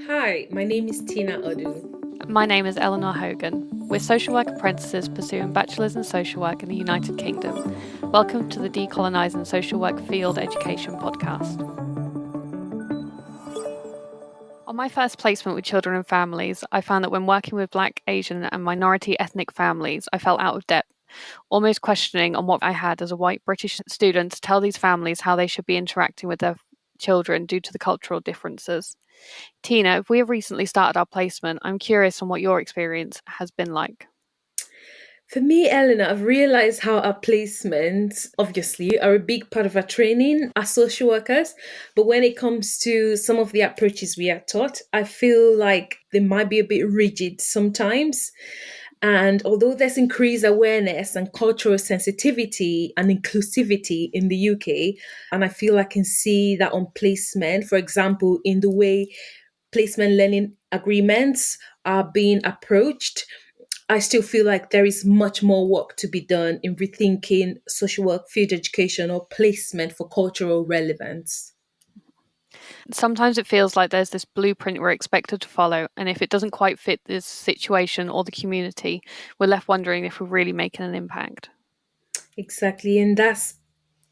Hi, my name is Tina Odu. My name is Eleanor Hogan. We're social work apprentices pursuing bachelors in social work in the United Kingdom. Welcome to the Decolonising Social Work Field Education podcast. On my first placement with children and families, I found that when working with Black, Asian, and minority ethnic families, I felt out of depth, almost questioning on what I had as a white British student to tell these families how they should be interacting with their children due to the cultural differences. Tina, if we have recently started our placement, I'm curious on what your experience has been like. For me, Eleanor, I've realized how our placements obviously are a big part of our training as social workers. But when it comes to some of the approaches we are taught, I feel like they might be a bit rigid sometimes. And although there's increased awareness and cultural sensitivity and inclusivity in the UK, and I feel I can see that on placement, for example, in the way placement learning agreements are being approached, I still feel like there is much more work to be done in rethinking social work, field education, or placement for cultural relevance. Sometimes it feels like there's this blueprint we're expected to follow, and if it doesn't quite fit this situation or the community, we're left wondering if we're really making an impact. Exactly. And that's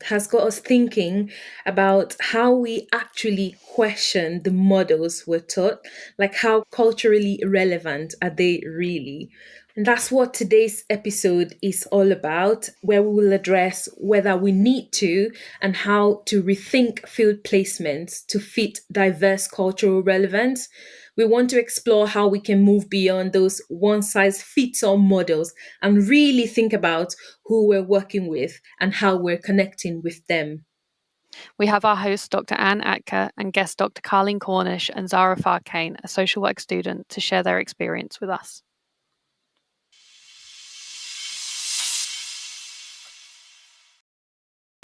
has got us thinking about how we actually question the models we're taught, like how culturally relevant are they really? And that's what today's episode is all about, where we will address whether we need to and how to rethink field placements to fit diverse cultural relevance. We want to explore how we can move beyond those one size fits all models and really think about who we're working with and how we're connecting with them. We have our hosts, Dr. Ann Anka and guest Dr. Carlene Cornish and Zahra Farkane, a social work student, to share their experience with us.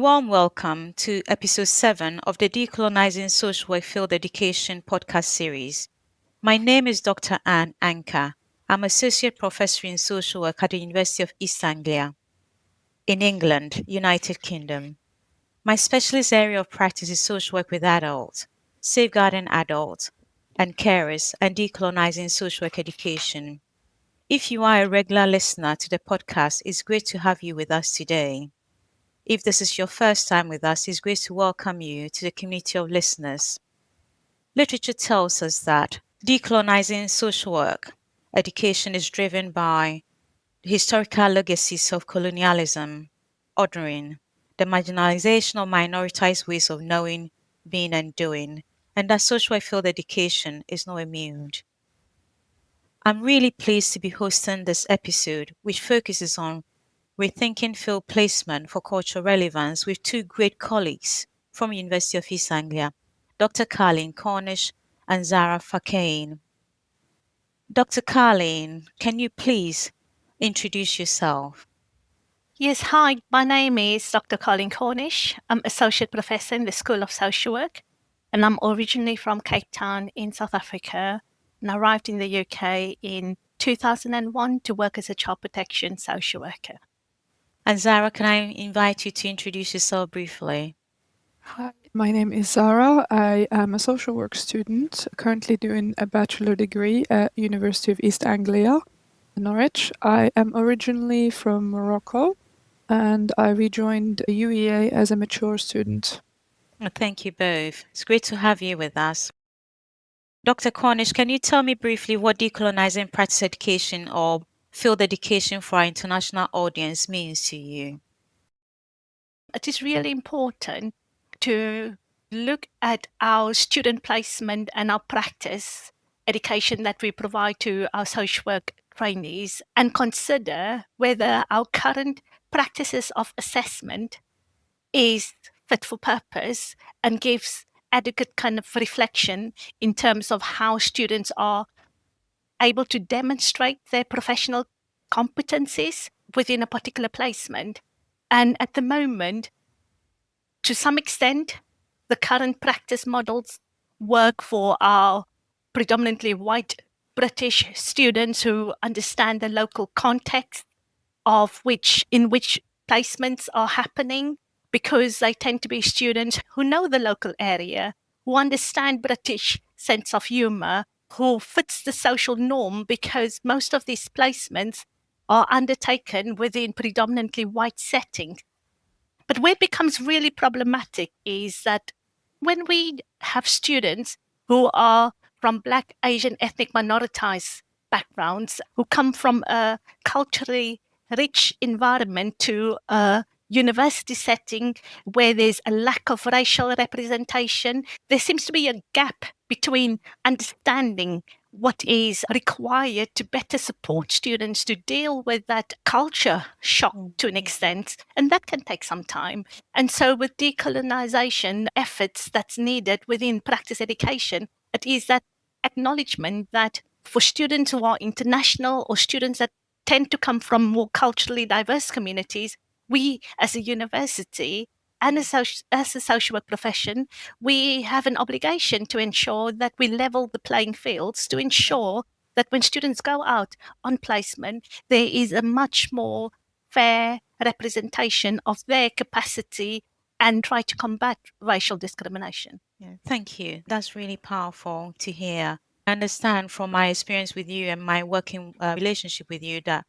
Warm welcome to episode 7 of the Decolonizing Social Work Field Education podcast series. My name is Dr. Ann Anka. I'm Associate Professor in Social Work at the University of East Anglia in England, United Kingdom. My specialist area of practice is social work with adults, safeguarding adults and carers, and decolonizing social work education. If you are a regular listener to the podcast, it's great to have you with us today. If this is your first time with us, it's great to welcome you to the community of listeners. Literature tells us that decolonizing social work education is driven by the historical legacies of colonialism, ordering, the marginalization of minoritized ways of knowing, being, and doing, and that social work field education is not immune. I'm really pleased to be hosting this episode, which focuses on rethinking field placement for cultural relevance with two great colleagues from University of East Anglia, Dr. Carlene Cornish and Zahra Farkane. Dr. Carlene, can you please introduce yourself? Yes, hi, my name is Dr. Carlene Cornish. I'm Associate Professor in the School of Social Work, and I'm originally from Cape Town in South Africa, and arrived in the UK in 2001 to work as a child protection social worker. And Zahra, can I invite you to introduce yourself briefly? Hi, my name is Zahra. I am a social work student, currently doing a bachelor degree at University of East Anglia, Norwich. I am originally from Morocco, and I rejoined UEA as a mature student. Well, thank you both. It's great to have you with us. Dr. Cornish, can you tell me briefly what decolonizing practice education or field education for our international audience means to you? It is really important to look at our student placement and our practice education that we provide to our social work trainees and consider whether our current practices of assessment is fit for purpose and gives adequate kind of reflection in terms of how students are able to demonstrate their professional competencies within a particular placement. And at the moment, to some extent, the current practice models work for our predominantly white British students who understand the local context of in which placements are happening, because they tend to be students who know the local area, who understand British sense of humor, who fits the social norm, because most of these placements are undertaken within predominantly white settings. But where it becomes really problematic is that when we have students who are from Black, Asian, ethnic minoritized backgrounds, who come from a culturally rich environment to a university setting where there's a lack of racial representation, there seems to be a gap between understanding what is required to better support students to deal with that culture shock to an extent, and that can take some time. And so with decolonization efforts that's needed within practice education, it is that acknowledgement that for students who are international or students that tend to come from more culturally diverse communities, we as a university and as a social work profession, we have an obligation to ensure that we level the playing fields, to ensure that when students go out on placement, there is a much more fair representation of their capacity and try to combat racial discrimination. Yeah, thank you. That's really powerful to hear. I understand from my experience with you and my working relationship with you that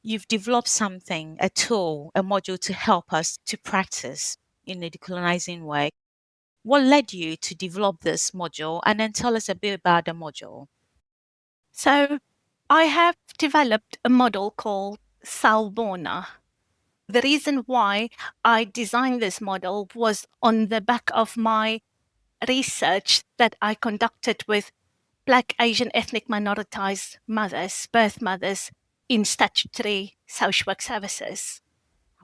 you've developed something, a tool, a module to help us to practice in a decolonizing way. What led you to develop this module? And then tell us a bit about the module. So I have developed a model called Sawubona. The reason why I designed this model was on the back of my research that I conducted with Black, Asian, ethnic minoritized mothers, birth mothers in statutory social work services.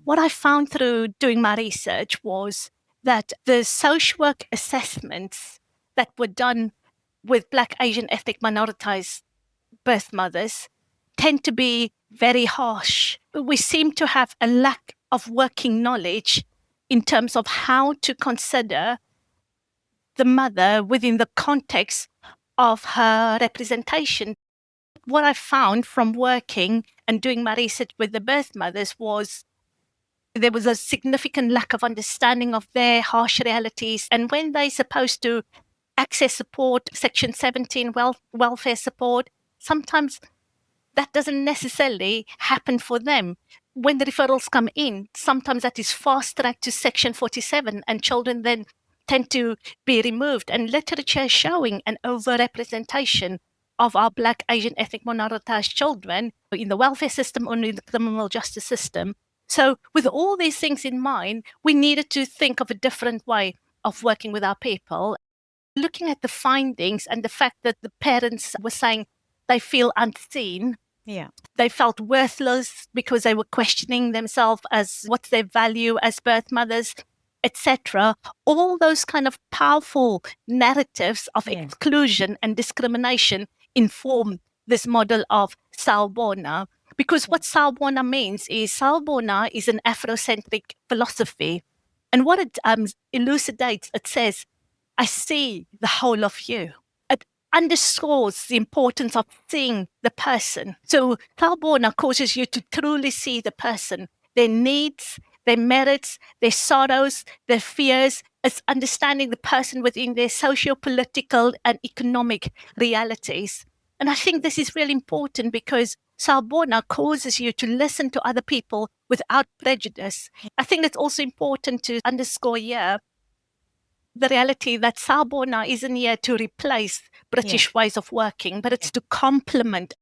What I found through doing my research was that the social work assessments that were done with Black, Asian, ethnic minoritized birth mothers tend to be very harsh. We seem to have a lack of working knowledge in terms of how to consider the mother within the context of her representation. What I found from working and doing my research with the birth mothers was there was a significant lack of understanding of their harsh realities. And when they're supposed to access support, Section 17 welfare support, sometimes that doesn't necessarily happen for them. When the referrals come in, sometimes that is fast tracked to Section 47, and children then tend to be removed. And literature showing an overrepresentation of our Black, Asian, ethnic minoritized children in the welfare system or in the criminal justice system. So with all these things in mind, we needed to think of a different way of working with our people. Looking at the findings and the fact that the parents were saying they feel unseen, Yeah. they felt worthless because they were questioning themselves as what's their value as birth mothers, etc. All those kind of powerful narratives of exclusion and discrimination inform this model of Sawubona. Because what Sawubona means is Sawubona is an Afrocentric philosophy. And what it elucidates, it says, I see the whole of you. It underscores the importance of seeing the person. So Sawubona causes you to truly see the person, their needs, their merits, their sorrows, their fears. It's understanding the person within their socio-political and economic realities. And I think this is really important because Sawubona causes you to listen to other people without prejudice. I think it's also important to underscore here the reality that Sawubona isn't here to replace British ways of working, but it's to complement.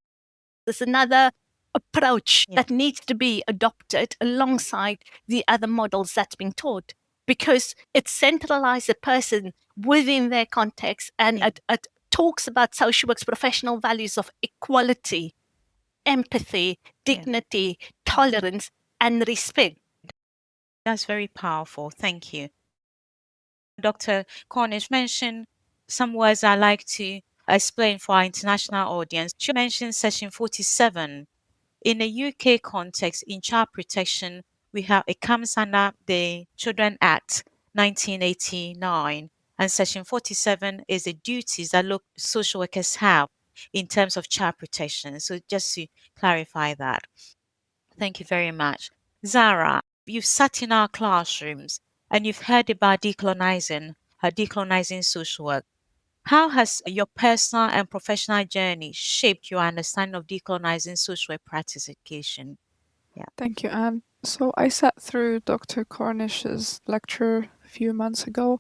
There's another approach that needs to be adopted alongside the other models that's being taught, because it centralizes the person within their context, and it talks about social work's professional values of equality, empathy, dignity, tolerance, and respect. That's very powerful. Thank you. Dr. Cornish mentioned some words I like to explain for our international audience. She mentioned Section 47. In the UK context, in child protection, it comes under the Children Act 1989, and Section 47 is the duties that social workers have in terms of child protection. So just to clarify that. Thank you very much. Zahra, you've sat in our classrooms and you've heard about decolonizing social work. How has your personal and professional journey shaped your understanding of decolonizing social work practice education? Thank you, Anne. So I sat through Dr. Cornish's lecture a few months ago,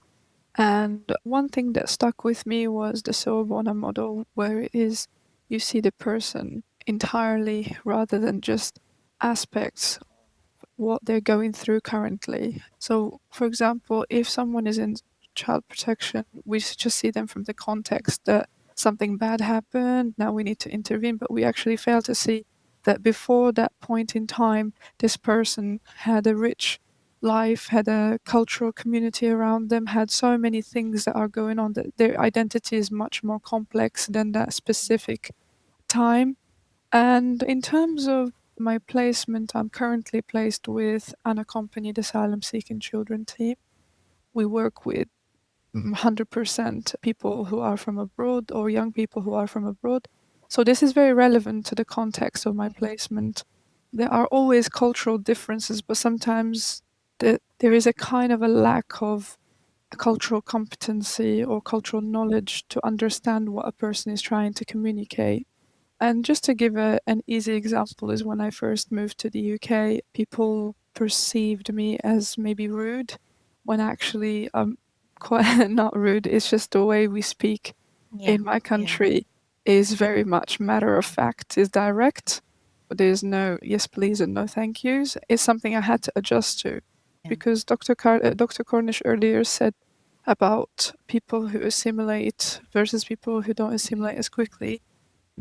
and one thing that stuck with me was the Sawubona model, where it is you see the person entirely rather than just aspects of what they're going through currently. So, for example, if someone is in child protection, we just see them from the context that something bad happened, now we need to intervene, but we actually fail to see that before that point in time, this person had a rich life, had a cultural community around them, had so many things that are going on that their identity is much more complex than that specific time. And in terms of my placement, I'm currently placed with unaccompanied asylum seeking children team. We work with 100% people who are from abroad or young people who are from abroad. So this is very relevant to the context of my placement. There are always cultural differences, but sometimes there is a kind of a lack of cultural competency or cultural knowledge to understand what a person is trying to communicate. And just to give an easy example is when I first moved to the UK, people perceived me as maybe rude when actually I'm quite not rude. It's just the way we speak Yeah. in my country is very much matter of fact, is direct. There's no yes please and no thank yous. It's something I had to adjust to because Dr. Cornish earlier said about people who assimilate versus people who don't assimilate as quickly.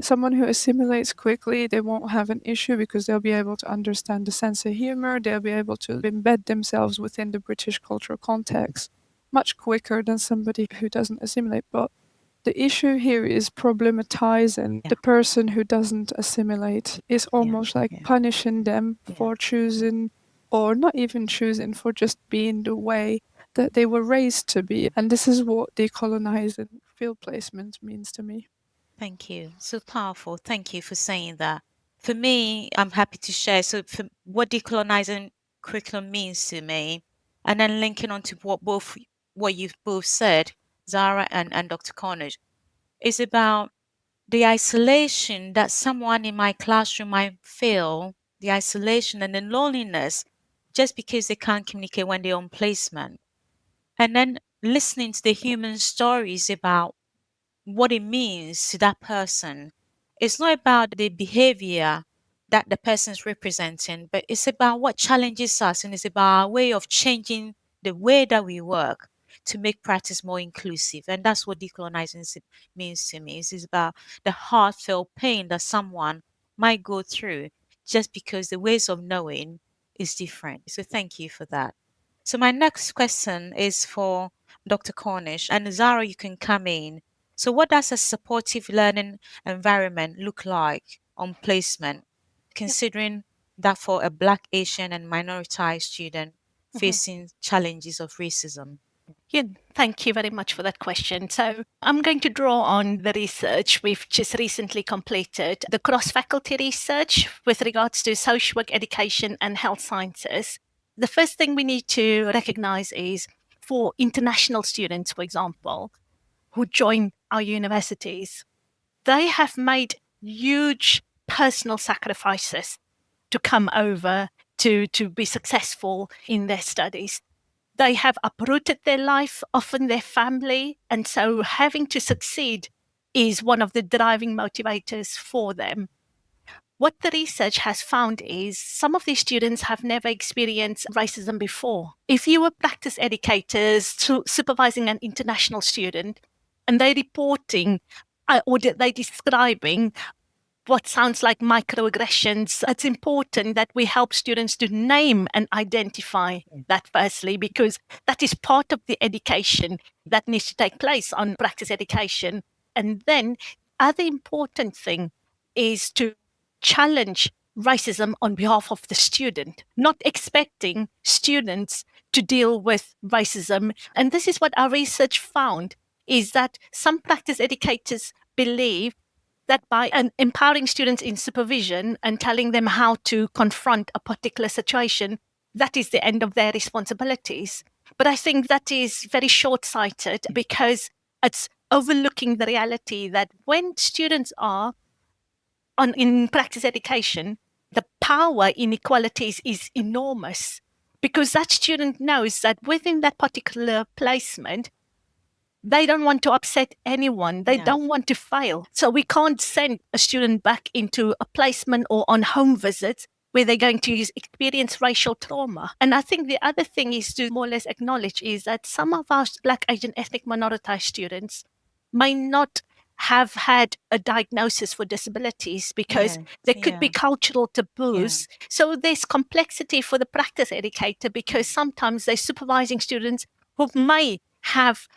Someone who assimilates quickly, they won't have an issue because they'll be able to understand the sense of humor, they'll be able to embed themselves within the British cultural context much quicker than somebody who doesn't assimilate. But the issue here is problematizing the person who doesn't assimilate. It's almost like punishing them for choosing, or not even choosing, for just being the way that they were raised to be. And this is what decolonizing field placement means to me. Thank you. So powerful. Thank you for saying that. For me, I'm happy to share. So, for what decolonizing curriculum means to me, and then linking on to what you've both said, Zahra and Dr. Cornish, is about the isolation that someone in my classroom might feel, the isolation and the loneliness, just because they can't communicate when they're on placement. And then listening to the human stories about what it means to that person. It's not about the behavior that the person's representing, but it's about what challenges us, and it's about our way of changing the way that we work to make practice more inclusive. And that's what decolonizing means to me. It's about the heartfelt pain that someone might go through just because the ways of knowing is different. So thank you for that. So my next question is for Dr. Cornish, and Zahra, you can come in. So what does a supportive learning environment look like on placement, considering that for a Black, Asian, and minoritized student facing challenges of racism? Yeah, thank you very much for that question. So I'm going to draw on the research we've just recently completed, the cross-faculty research with regards to social work, education, and health sciences. The first thing we need to recognize is for international students, for example, who join our universities, they have made huge personal sacrifices to come over to be successful in their studies. They have uprooted their life, often their family, and so having to succeed is one of the driving motivators for them. What the research has found is some of these students have never experienced racism before. If you were practice educators supervising an international student and they're reporting or they're describing what sounds like microaggressions, it's important that we help students to name and identify that firstly, because that is part of the education that needs to take place on practice education. And then other important thing is to challenge racism on behalf of the student, not expecting students to deal with racism. And this is what our research found, is that some practice educators believe that by empowering students in supervision and telling them how to confront a particular situation, that is the end of their responsibilities. But I think that is very short-sighted because it's overlooking the reality that when students are in practice education, the power inequalities is enormous, because that student knows that within that particular placement, they don't want to upset anyone. They don't want to fail. So we can't send a student back into a placement or on home visits where they're going to experience racial trauma. And I think the other thing is to more or less acknowledge is that some of our Black, Asian, ethnic minoritized students may not have had a diagnosis for disabilities because there could be cultural taboos. So there's complexity for the practice educator, because sometimes they're supervising students who may have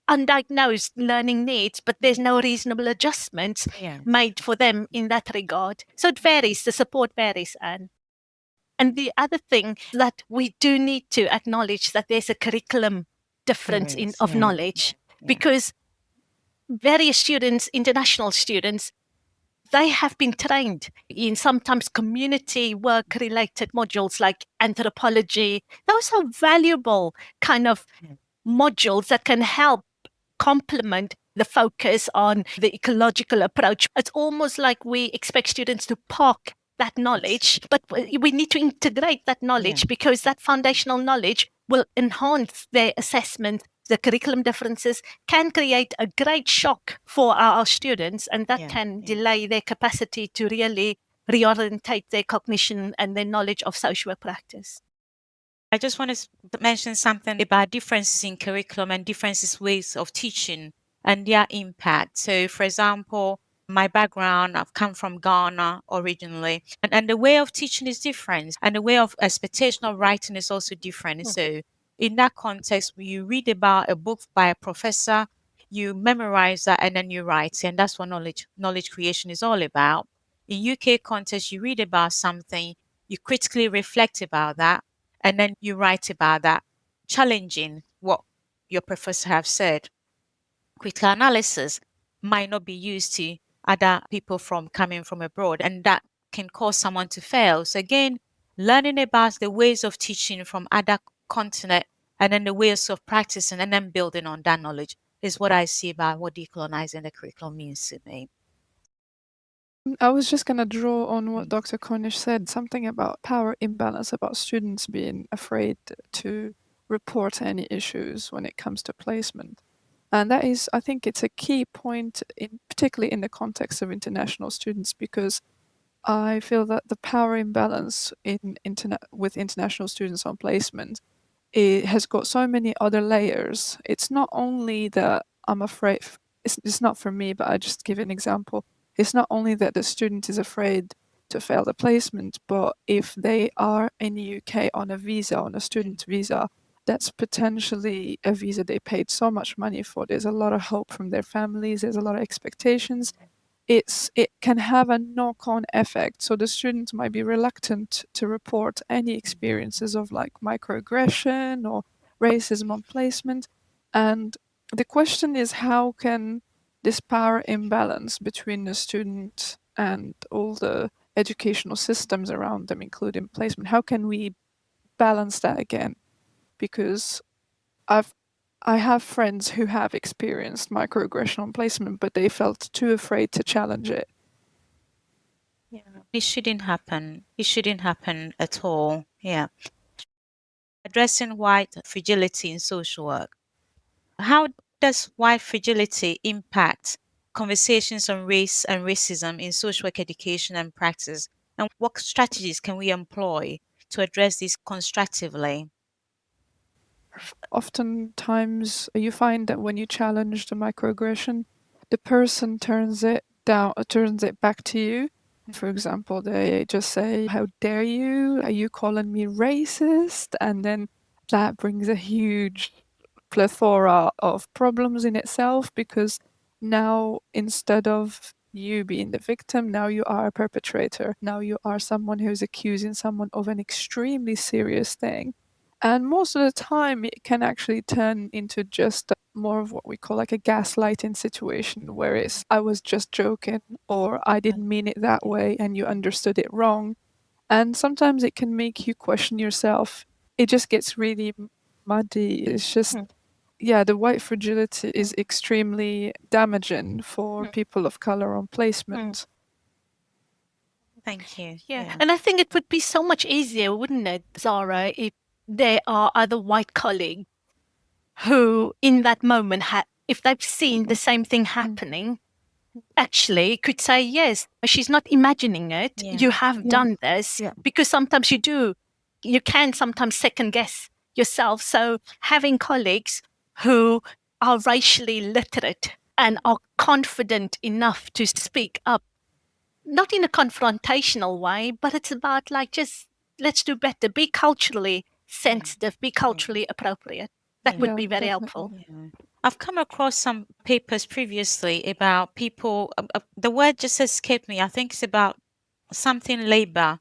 undiagnosed learning needs, but there's no reasonable adjustments made for them in that regard. So it varies, the support varies, Anne. And the other thing that we do need to acknowledge that there's a curriculum difference of knowledge, because various students, international students, they have been trained in sometimes community work related modules like anthropology. Those are valuable kind of modules that can help complement the focus on the ecological approach. It's almost like we expect students to park that knowledge, but we need to integrate that knowledge because that foundational knowledge will enhance their assessment. The curriculum differences can create a great shock for our students, and that can delay their capacity to really reorientate their cognition and their knowledge of social work practice. I just want to mention something about differences in curriculum and differences ways of teaching and their impact. So, for example, my background, I've come from Ghana originally, and the way of teaching is different, and the way of expectation of writing is also different. So, in that context, you read about a book by a professor, you memorize that, and then you write, and that's what knowledge creation is all about. In UK context, you read about something, you critically reflect about that, and then you write about that, challenging what your professor have said. Critical analysis might not be used to other people from coming from abroad, and that can cause someone to fail. So again, learning about the ways of teaching from other continent and then the ways of practicing and then building on that knowledge is what I see about what decolonizing the curriculum means to me. I was just going to draw on what Dr. Cornish said, something about power imbalance, about students being afraid to report any issues when it comes to placement. And that is, I think it's a key point, particularly in the context of international students, because I feel that the power imbalance with international students on placement, it has got so many other layers. It's not only that I'm afraid, it's not for me, but I just give an example. It's not only that the student is afraid to fail the placement, but if they are in the UK on a student visa, that's potentially a visa they paid so much money for. There's a lot of hope from their families, there's a lot of expectations. It can have a knock-on effect. So the students might be reluctant to report any experiences of like microaggression or racism on placement. And the question is, how can this power imbalance between the student and all the educational systems around them, including placement, how can we balance that again? Because I have friends who have experienced microaggression on placement, but they felt too afraid to challenge it. It shouldn't happen. It shouldn't happen at all. Addressing white fragility in social work. How does white fragility impact conversations on race and racism in social work education and practice? And what strategies can we employ to address this constructively? Oftentimes, you find that when you challenge the microaggression, the person turns it back to you. For example, they just say, "How dare you? Are you calling me racist?" And then that brings a huge plethora of problems in itself, because now instead of you being the victim, now you are a perpetrator. Now you are someone who's accusing someone of an extremely serious thing. And most of the time, it can actually turn into just more of what we call like a gaslighting situation, where it's, I was just joking, or I didn't mean it that way and you understood it wrong. And sometimes it can make you question yourself. It just gets really muddy. It's just, the white fragility is extremely damaging for people of color on placement. Thank you. Yeah. And I think it would be so much easier, wouldn't it, Zahra, if there are other white colleagues who, in that moment, if they've seen the same thing happening, actually could say, yes, she's not imagining it. Yeah. You have done this. Yeah. Because sometimes you can sometimes second guess yourself. So having colleagues who are racially literate and are confident enough to speak up, not in a confrontational way, but it's about like, just let's do better, be culturally sensitive, be culturally appropriate. That would be very helpful. Yeah. I've come across some papers previously about people, the word just escaped me. I think it's about something labor.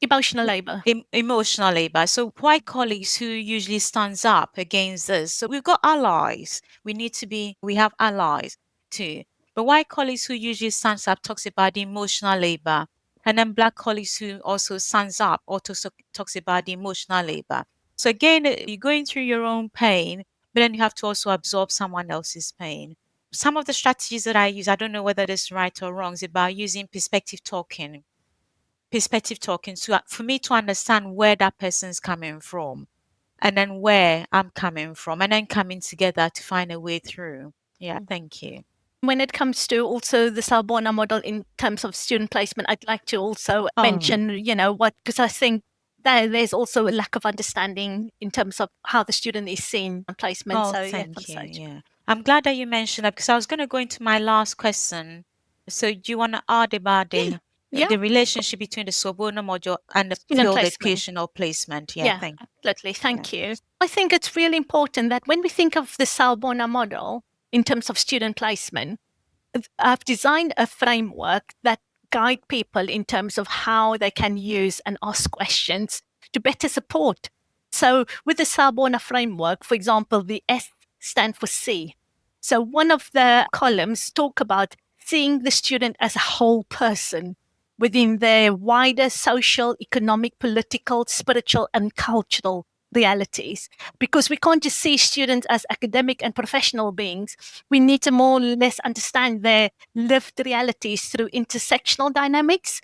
Emotional labor. Emotional labor. So white colleagues who usually stands up against this. So we've got allies. We have allies too. But white colleagues who usually stands up talks about the emotional labor. And then black colleagues who also stands up also talks about the emotional labor. So again, you're going through your own pain, but then you have to also absorb someone else's pain. Some of the strategies that I use, I don't know whether this is right or wrong, is about using perspective talking so for me to understand where that person's coming from and then where I'm coming from and then coming together to find a way through. Yeah, thank you. When it comes to also the Sawubona model in terms of student placement, I'd like to also mention, because I think that there's also a lack of understanding in terms of how the student is seen on placement. Oh, so thank you. Yeah. I'm glad that you mentioned that because I was going to go into my last question. So do you want to add about the relationship between the Sawubona module and the field educational placement? Yeah, thank you. Absolutely. Thank you. I think it's really important that when we think of the Sawubona model in terms of student placement, I've designed a framework that guide people in terms of how they can use and ask questions to better support. So with the Sawubona framework, for example, the S stand for C. So one of the columns talk about seeing the student as a whole person within their wider social, economic, political, spiritual, and cultural realities. Because we can't just see students as academic and professional beings. We need to more or less understand their lived realities through intersectional dynamics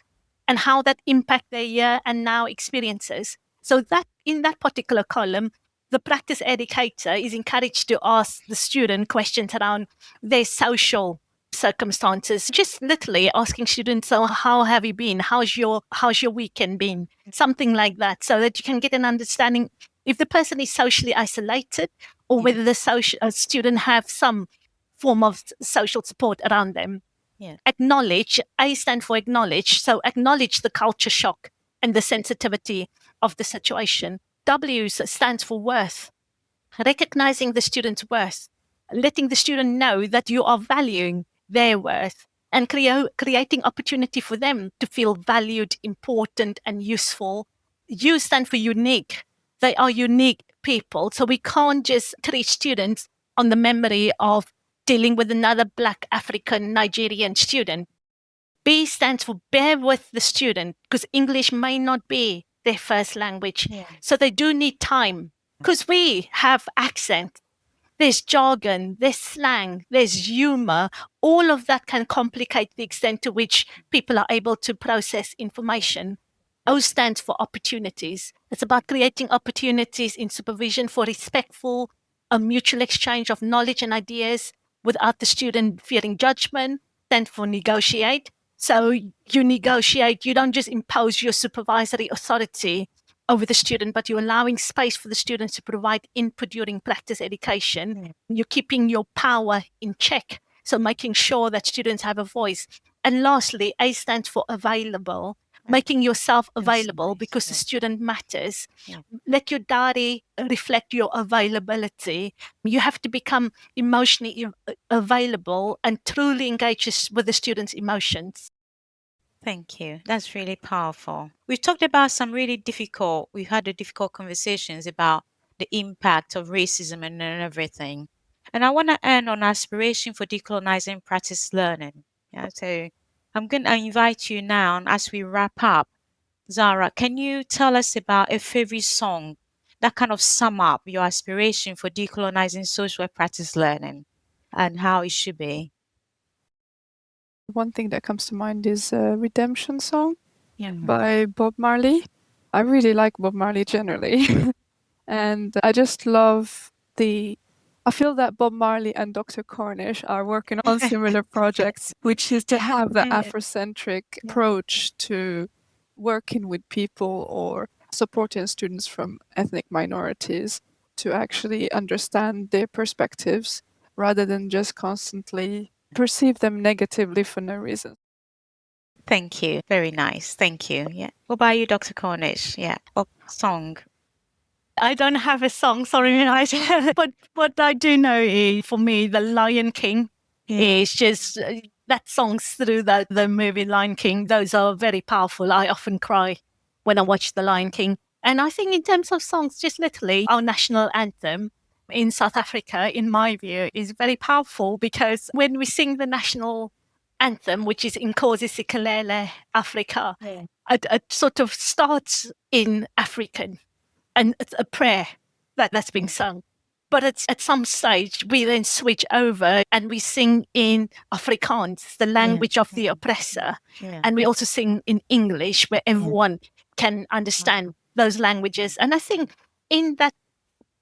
and how that impact their year and now experiences. So that in that particular column, the practice educator is encouraged to ask the student questions around their social circumstances, just literally asking students, so how have you been? How's your weekend been? Something like that, so that you can get an understanding if the person is socially isolated or whether the student have some form of social support around them. Acknowledge, A stand for acknowledge, so acknowledge the culture shock and the sensitivity of the situation. W stands for worth, recognizing the student's worth, letting the student know that you are valuing their worth and creating opportunity for them to feel valued, important, and useful. U stand for unique. They are unique people. So we can't just treat students on the memory of dealing with another Black, African, Nigerian student. B stands for bear with the student because English may not be their first language. So they do need time because we have accent. There's jargon, there's slang, there's humor. All of that can complicate the extent to which people are able to process information. O stands for opportunities. It's about creating opportunities in supervision for respectful, a mutual exchange of knowledge and ideas without the student fearing judgment. Stand for negotiate. So you negotiate, you don't just impose your supervisory authority over the student, but you're allowing space for the students to provide input during practice education. You're keeping your power in check, so making sure that students have a voice. And lastly, A stands for available, making yourself available because the student matters. Let your diary reflect your availability. You have to become emotionally available and truly engage with the student's emotions. Thank you. That's really powerful. We've talked about we've had the difficult conversations about the impact of racism and everything. And I want to end on aspiration for decolonizing practice learning. So I'm going to invite you now, and as we wrap up, Zahra, can you tell us about a favorite song that kind of sum up your aspiration for decolonizing social work practice learning and how it should be? One thing that comes to mind is a Redemption Song Yeah. by Bob Marley. I really like Bob Marley generally. And I just love I feel that Bob Marley and Dr. Cornish are working on similar projects, which is to have the Afrocentric approach to working with people or supporting students from ethnic minorities to actually understand their perspectives rather than just constantly perceive them negatively for no reason. Thank you. Very nice. Thank you. Yeah. What about you, Dr. Cornish? Yeah. What song? I don't have a song, sorry, but what I do know is, for me, The Lion King is just that songs through the movie Lion King. Those are very powerful. I often cry when I watch The Lion King. And I think in terms of songs, just literally our national anthem in South Africa, in my view, is very powerful, because when we sing the national anthem, which is Inkosi Sikelele Africa, it sort of starts in African, and it's a prayer that's being sung. But it's at some stage we then switch over and we sing in Afrikaans, the language of the oppressor, and we also sing in English, where everyone can understand those languages. And I think in that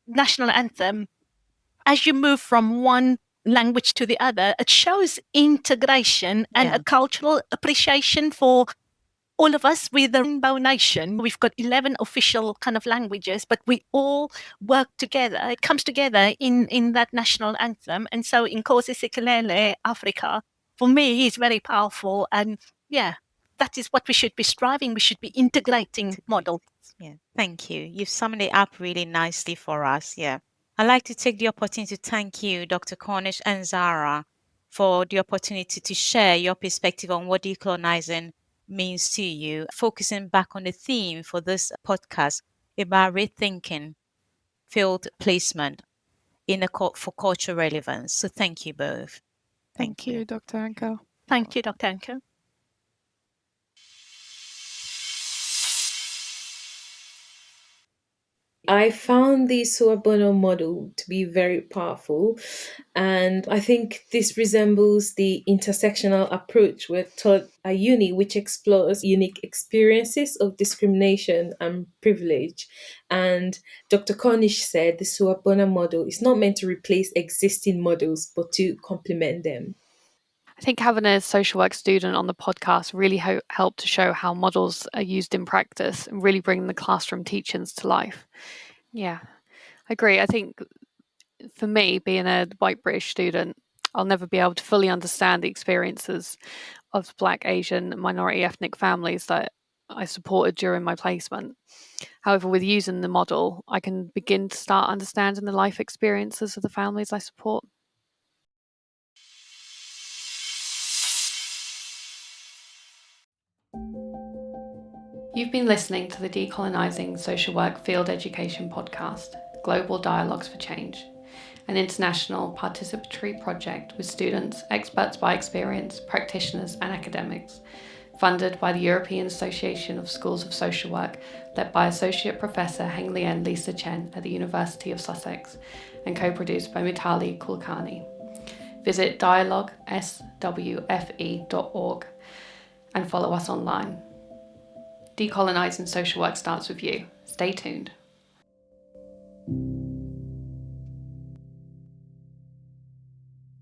national anthem, as you move from one language to the other, it shows integration and a cultural appreciation for all of us. We're the Rainbow Nation. We've got 11 official kind of languages, but we all work together. It comes together in that national anthem. And so Inkosi Sikelele Africa, for me, is very powerful. And yeah, that is what we should be striving. We should be integrating models. Yeah, thank you. You've summed it up really nicely for us. Yeah. I'd like to take the opportunity to thank you, Dr. Cornish and Zahra, for the opportunity to share your perspective on what decolonizing means to you, focusing back on the theme for this podcast about rethinking field placement for cultural relevance. So thank you both. Thank you, Dr. Anka. Thank you, Dr. Anka. I found the Sawubona model to be very powerful, and I think this resembles the intersectional approach we're taught at uni, which explores unique experiences of discrimination and privilege. And Dr. Cornish said the Sawubona model is not meant to replace existing models, but to complement them. I think having a social work student on the podcast really helped to show how models are used in practice and really bring the classroom teachings to life. Yeah, I agree. I think for me, being a white British student, I'll never be able to fully understand the experiences of Black, Asian, minority ethnic families that I supported during my placement. However, with using the model, I can begin to start understanding the life experiences of the families I support. You've been listening to the Decolonising Social Work Field Education podcast, Global Dialogues for Change, an international participatory project with students, experts by experience, practitioners and academics, funded by the European Association of Schools of Social Work, led by Associate Professor Heng Lien Lisa Chen at the University of Sussex, and co-produced by Mitali Kulkarni. Visit dialogueswfe.org and follow us online. Decolonising social work starts with you. Stay tuned.